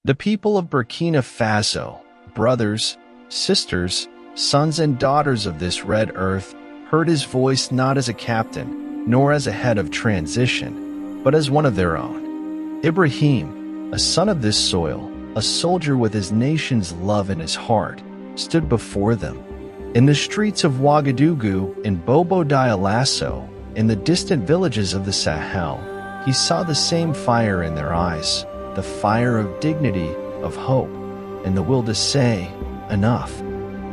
The people of Burkina Faso, brothers, sisters, sons and daughters of this red earth, heard his voice not as a captain, nor as a head of transition, but as one of their own. Ibrahim, a son of this soil, a soldier with his nation's love in his heart, stood before them. In the streets of Ouagadougou, in Bobo Dioulasso, in the distant villages of the Sahel, he saw the same fire in their eyes, the fire of dignity, of hope, and the will to say, enough.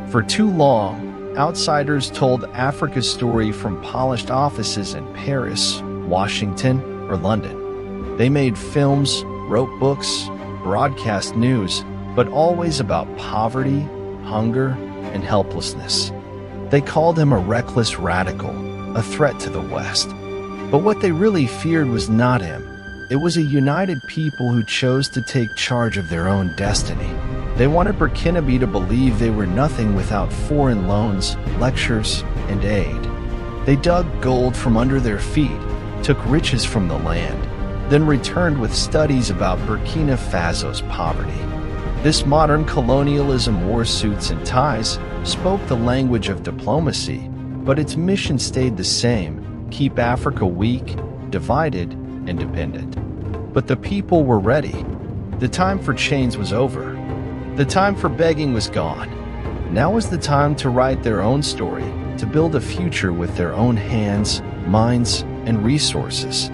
For too long, outsiders told Africa's story from polished offices in Paris, Washington, or London. They made films, wrote books, broadcast news, but always about poverty, hunger, and helplessness. They called him a reckless radical, a threat to the West. But what they really feared was not him. It was a united people who chose to take charge of their own destiny. They wanted Burkinabe to believe they were nothing without foreign loans, lectures, and aid. They dug gold from under their feet, took riches from the land, then returned with studies about Burkina Faso's poverty. This modern colonialism wore suits and ties, spoke the language of diplomacy, but its mission stayed the same: keep Africa weak, divided, and dependent. But the people were ready. The time for chains was over. The time for begging was gone. Now was the time to write their own story, to build a future with their own hands, minds, and resources.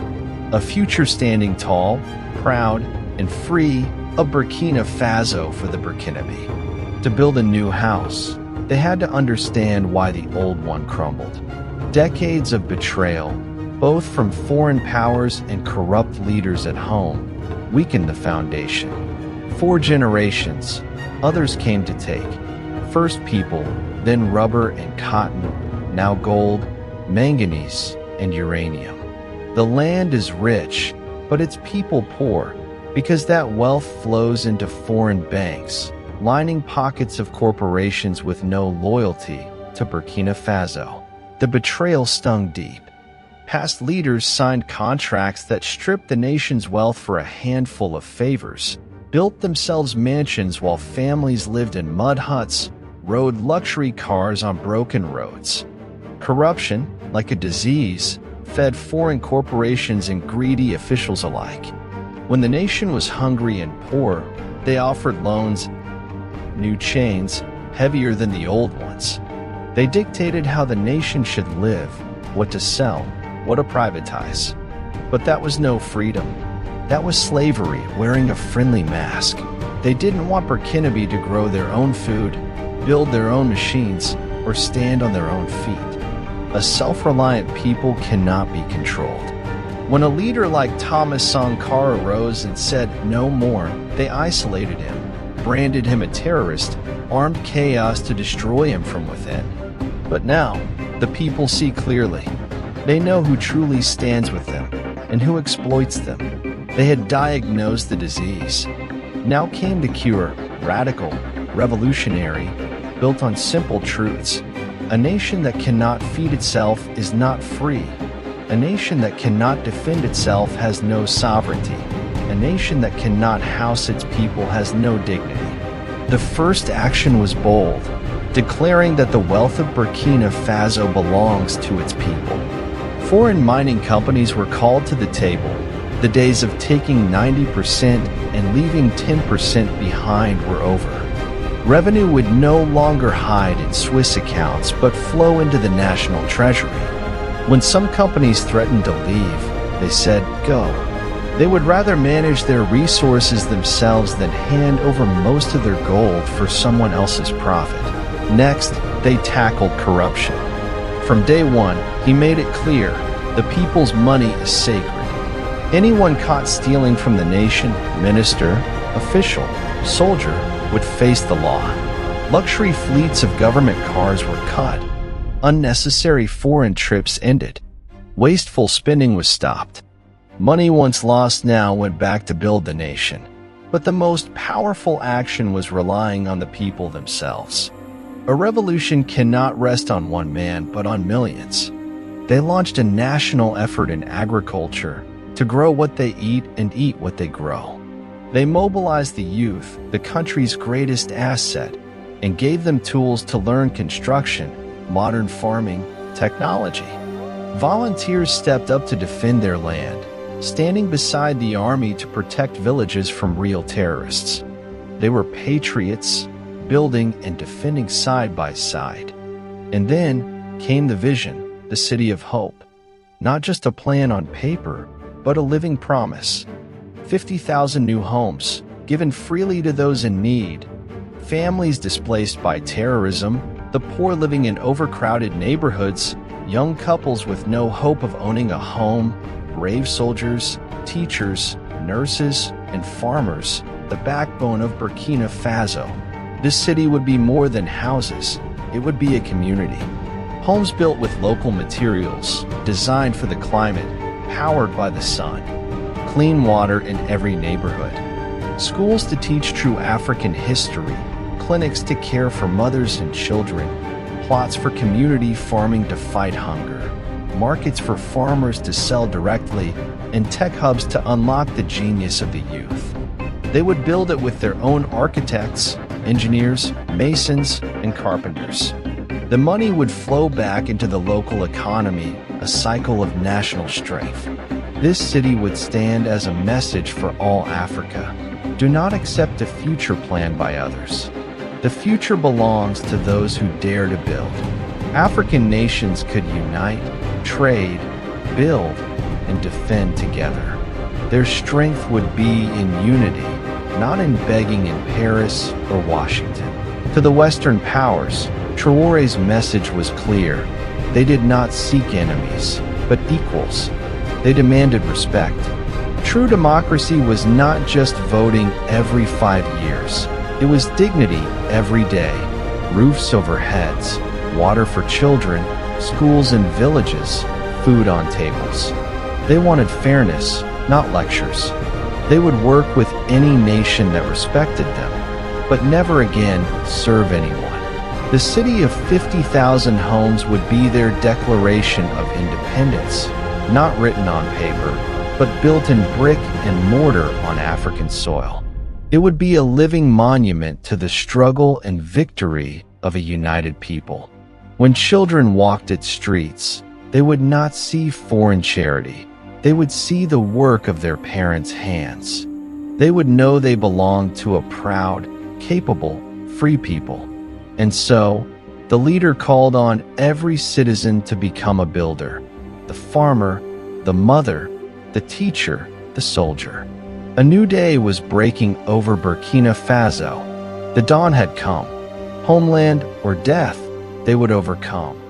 A future standing tall, proud, and free, of Burkina Faso for the Burkinabe. To build a new house, they had to understand why the old one crumbled. Decades of betrayal, both from foreign powers and corrupt leaders at home, weakened the foundation. 4 generations, others came to take. First people, then rubber and cotton, now gold, manganese, and uranium. The land is rich, but its people poor, because that wealth flows into foreign banks, lining pockets of corporations with no loyalty to Burkina Faso. The betrayal stung deep. Past leaders signed contracts that stripped the nation's wealth for a handful of favors, built themselves mansions while families lived in mud huts, rode luxury cars on broken roads. Corruption, like a disease, fed foreign corporations and greedy officials alike. When the nation was hungry and poor, they offered loans, new chains, heavier than the old ones. They dictated how the nation should live, what to sell, what to privatize. But that was no freedom. That was slavery wearing a friendly mask. They didn't want Burkinabe to grow their own food, build their own machines, or stand on their own feet. A self-reliant people cannot be controlled. When a leader like Thomas Sankara rose and said no more, they isolated him, branded him a terrorist, armed chaos to destroy him from within. But now, the people see clearly. They know who truly stands with them and who exploits them. They had diagnosed the disease. Now came the cure, radical, revolutionary, built on simple truths. A nation that cannot feed itself is not free. A nation that cannot defend itself has no sovereignty. A nation that cannot house its people has no dignity. The first action was bold, declaring that the wealth of Burkina Faso belongs to its people. Foreign mining companies were called to the table. The days of taking 90% and leaving 10% behind were over. Revenue would no longer hide in Swiss accounts but flow into the national treasury. When some companies threatened to leave, they said, go. They would rather manage their resources themselves than hand over most of their gold for someone else's profit. Next, they tackled corruption. From day one, he made it clear, the people's money is sacred. Anyone caught stealing from the nation, minister, official, soldier, would face the law. Luxury fleets of government cars were cut. Unnecessary foreign trips ended. Wasteful spending was stopped. Money once lost now went back to build the nation. But the most powerful action was relying on the people themselves. A revolution cannot rest on one man, but on millions. They launched a national effort in agriculture to grow what they eat and eat what they grow. They mobilized the youth, the country's greatest asset, and gave them tools to learn construction, modern farming, technology. Volunteers stepped up to defend their land, standing beside the army to protect villages from real terrorists. They were patriots, building and defending side by side. And then came the vision, the City of Hope. Not just a plan on paper, but a living promise. 50,000 new homes, given freely to those in need. Families displaced by terrorism, the poor living in overcrowded neighborhoods, young couples with no hope of owning a home, brave soldiers, teachers, nurses, and farmers, the backbone of Burkina Faso. This city would be more than houses. It would be a community. Homes built with local materials, designed for the climate, powered by the sun. Clean water in every neighborhood. Schools to teach true African history. Clinics to care for mothers and children. Plots for community farming to fight hunger. Markets for farmers to sell directly, and tech hubs to unlock the genius of the youth. They would build it with their own architects, engineers, masons, and carpenters. The money would flow back into the local economy, a cycle of national strength. This city would stand as a message for all Africa. Do not accept a future planned by others. The future belongs to those who dare to build. African nations could unite, trade, build, and defend together. Their strength would be in unity, not in begging in Paris or Washington. To the Western powers, Traoré's message was clear. They did not seek enemies, but equals. They demanded respect. True democracy was not just voting every 5 years. It was dignity every day. Roofs over heads, water for children, schools in villages, food on tables. They wanted fairness, not lectures. They would work with any nation that respected them, but never again serve anyone. The city of 50,000 homes would be their declaration of independence, not written on paper, but built in brick and mortar on African soil. It would be a living monument to the struggle and victory of a united people. When children walked its streets, they would not see foreign charity. They would see the work of their parents' hands. They would know they belonged to a proud, capable, free people. And so, the leader called on every citizen to become a builder. The farmer, the mother, the teacher, the soldier. A new day was breaking over Burkina Faso. The dawn had come. Homeland or death, they would overcome.